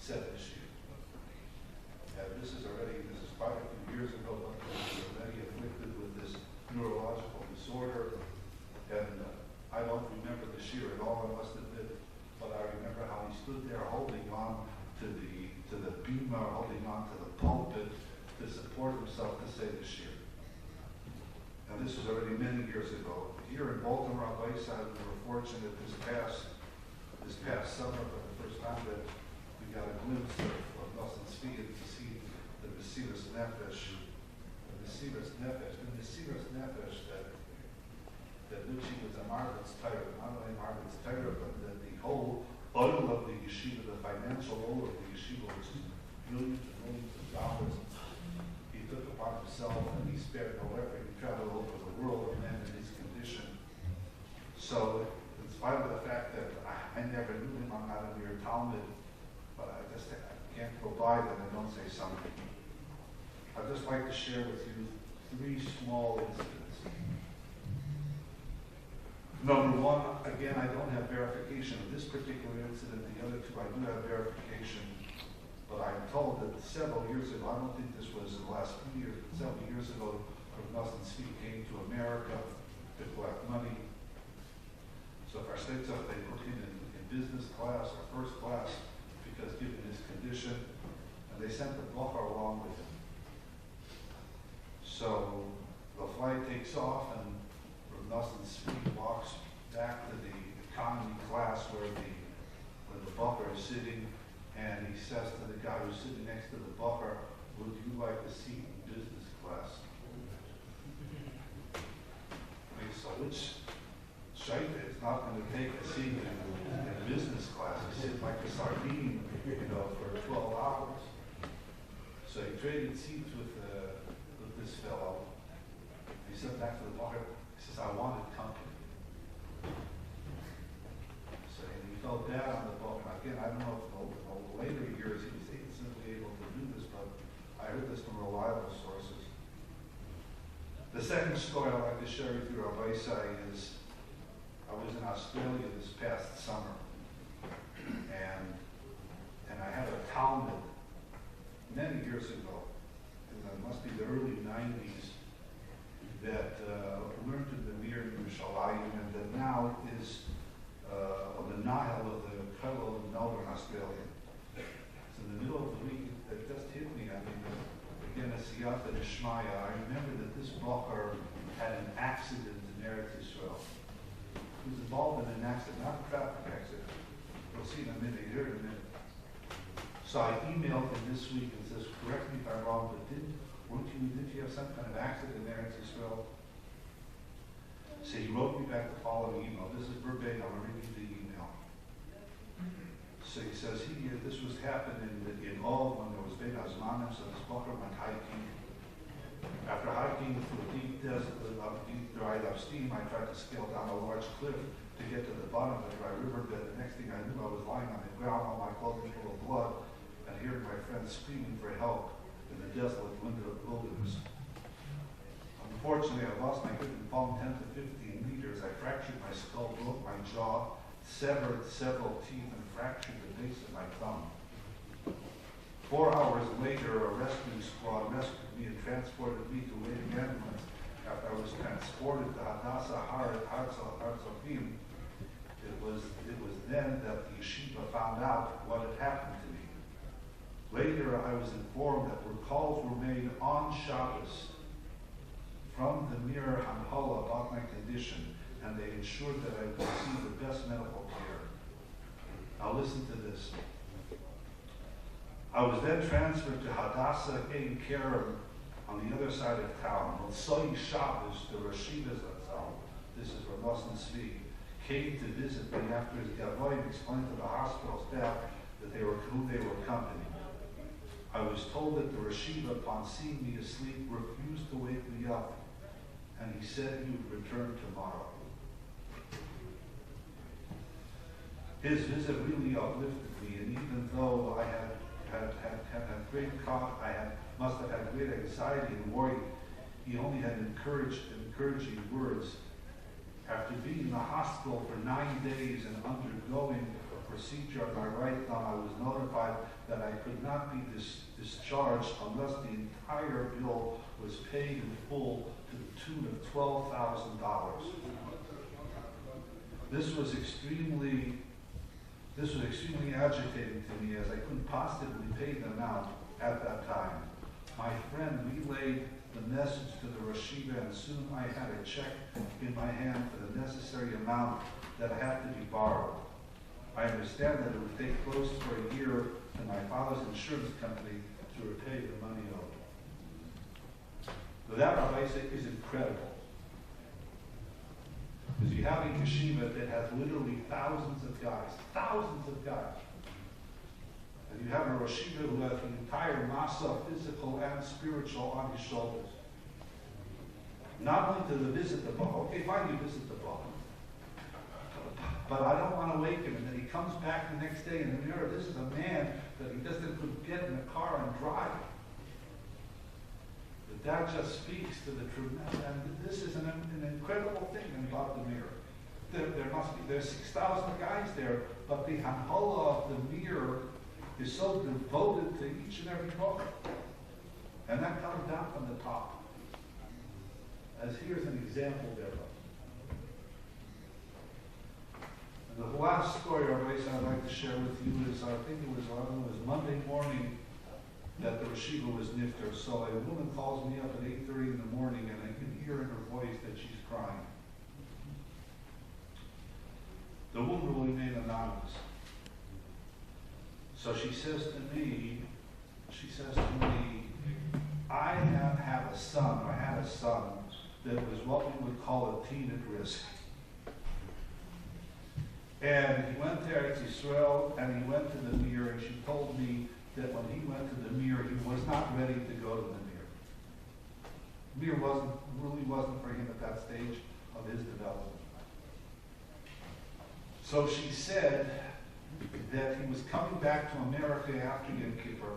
set the shiur. And this is quite a few years ago, but he was already afflicted with this neurological disorder. And I don't remember the shiur at all, I must admit, but I remember how he stood there holding on to the bima, holding on to the pulpit to support himself to say the shiur. And this was already many years ago. Here in Baltimore, Rabbi side, we were fortunate this past summer for the first time that we got a glimpse of Nosson Tzvi to see the Mesiras Nefesh, that Luchi was a Margaret's Torah, not only Margaret's Torah, but that the whole oil of the yeshiva, the financial oil of the yeshiva, which is millions and millions of dollars, he took upon himself and he spared no effort. He traveled over the world, a man in his condition. So, in spite of the fact that I never knew him, I'm not a mere Talmud, but I can't go by that and don't say something. I'd just like to share with you 3 small incidents. Number one, again, I don't have verification of this particular incident. The other 2, I do have verification. But I'm told that several years ago, I don't think this was in the last few years, but several years ago, Nosson Tzvi came to America to collect money. So if our states up, they put him in business class or first class because given his condition, and they sent the Yissochar along with him. So the flight takes off, and Nosson Tzvi walks back to the economy class where the Yissochar is sitting, and he says to the guy who's sitting next to the Yissochar, "Would you like a seat in business class?" Okay, so which shaita is not going to take a seat in business class? He sit like a sardine, for 12 hours. So he traded seats with this fellow. He said back to the Yissochar, he says, "I wanted company." So he felt bad on the boat. And again, I don't know if in the later years he was simply able to do this, but I heard this from reliable sources. The second story I'd like to share with you, Rabbi, is I was in Australia this past summer, and I had a Talmud many years ago, it must be the early 90s, that learned in the near Yerushalayim, and that now is on the Nile of the Kettle in Melbourne, Australia. So in the middle of the week, it just hit me. I mean, again, a siyata d'shmaya. I remember that this Yissochar had an accident in Eretz Yisrael. He was involved in an accident, not a traffic accident. We'll see in a minute, here in a minute. So I emailed him this week and says, "Correct me if I'm wrong, but did you have some kind of accident in Eretz Yisrael?" So he wrote me back the following email. This is verbatim. I'm reading the email. So he says, this was happening in all when there was Beit Hazmanim, so this Yissochar went hiking. After hiking through a deep desert, deep dried up stream, I tried to scale down a large cliff to get to the bottom of the dry riverbed. The next thing I knew, I was lying on the ground, all my clothing full of blood, and hearing my friends screaming for help in the desolate wilderness. Unfortunately, I lost my grip and fallen 10 to 15 meters. I fractured my skull, broke my jaw, severed several teeth, and fractured the base of my thumb. 4 hours later, a rescue squad rescued me and transported me to waiting ambulance. After I was transported to Hadassah Har-Tzofim, it was then that the yeshiva found out what had happened to me. Later, I was informed that calls were made on Shabbos from the Mir Hamhala about my condition, and they ensured that I would receive the best medical care. Now listen to this. I was then transferred to Hadassah Ein Kerem on the other side of town. On Soy Shabbos, the Rashiva ZATAL, this is where Nosson Tzvi, came to visit me after his Gavoim explained to the hospital staff who they were accompanying. I was told that the Rashiva, upon seeing me asleep, refused to wake me up, and he said he would return tomorrow. His visit really uplifted me, and even though I must have had great anxiety and worry, he only had encouraging words. After being in the hospital for 9 days and undergoing procedure on my right thumb, I was notified that I could not be discharged unless the entire bill was paid in full to the tune of $12,000. This was extremely agitating to me, as I couldn't possibly pay the amount at that time. My friend relayed the message to the Rosh Yeshiva, and soon I had a check in my hand for the necessary amount that had to be borrowed. I understand that it would take close to a year to my father's insurance company to repay the money owed. So that, Rabbi, is incredible. Because you have a yeshiva that has literally thousands of guys. And you have a Rosh Yeshiva who has the entire masa, physical and spiritual, on his shoulders. Not only to visit the bar, okay, fine, you visit the bar. But I don't want to wake him, and then he comes back the next day in the mirror. This is a man that he couldn't get in a car and drive. That just speaks to the truth. And this is an incredible thing about the mirror. There's 6,000 guys there, but the Hanhola of the mirror is so devoted to each and every book. And that comes down from the top. As here's an example thereof. And the last story, Rabbi, I'd like to share with you is, I think it was Monday morning that the Rosh Yeshiva was nifter. So a woman calls me up at 8:30 in the morning, and I can hear in her voice that she's crying. The woman will remain anonymous. So she says to me, I had a son that was what we would call a teen at risk. And he went to Eretz Yisrael, and he went to the mirror, and she told me that when he went to the mirror, he was not ready to go to the mirror. Mirror really wasn't for him at that stage of his development. So she said that he was coming back to America after Yom Kippur,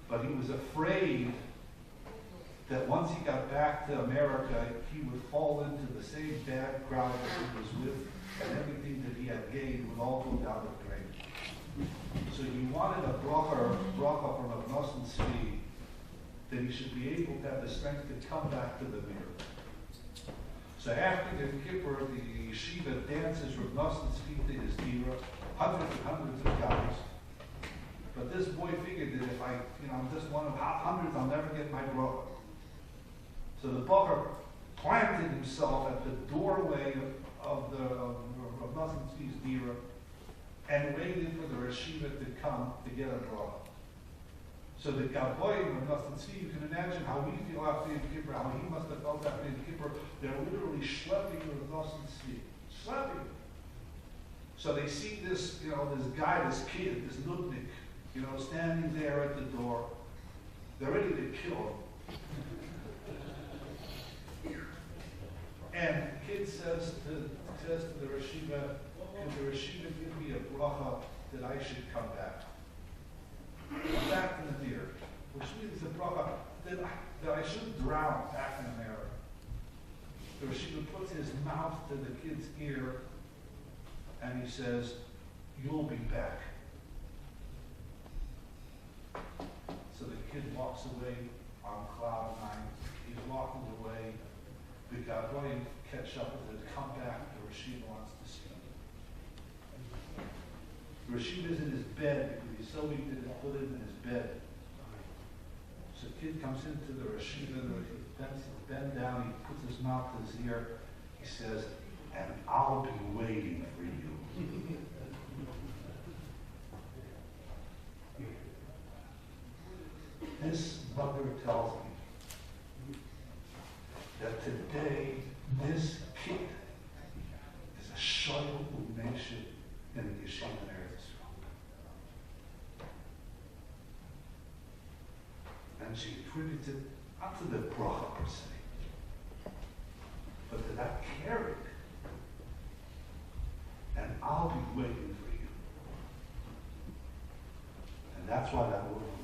but he was afraid that once he got back to America, he would fall into the same bad crowd that he was with, and everything that he had gained would all go down the drain. So he wanted a bracha from a Nosson Tzvi, that he should be able to have the strength to come back to the mirror. So after Yom Kippur, the yeshiva dances from Nosson Tzvi to his dira, hundreds and hundreds of guys. But this boy figured that if I'm just one of hundreds, I'll never get my bracha. So the bracha planted himself at the doorway of Nosson Tzvi's dira, and waited for the Rosh Yeshiva to come to get a bracha. So the Gaboyim of Nosson Tzvi, you can imagine how we feel after Yom Kippur, how he must have felt after Yom Kippur. They're literally schlepping with Nosson Tzvi. Schlepping. So they see this guy, this kid, this nudnik, standing there at the door. They're ready to kill him. And the kid says to the Rosh Yeshiva, "Can the Rosh Yeshiva give me a bracha that I should come back? I'm back in the mirror," which means the bracha that I shouldn't drown back in the mirror. The Rosh Yeshiva puts his mouth to the kid's ear, and he says, "You'll be back." So the kid walks away on cloud nine. He's walking away. The Gaboyim catch up with him, come back. The Rosh Yeshiva wants to see him. The Rosh Yeshiva's in his bed because he's so weak that they put him in his bed. So the kid comes into the Rosh Yeshiva, he bends down, he puts his mouth to his ear. He says, "And I'll be waiting for you." This mother tells me that today this kid is a shoyl u'neshit in the yeshiva in Eretz Yisrael. And she attributes it not to the bracha per se, but to that caring. And I'll be waiting for you. And that's why that woman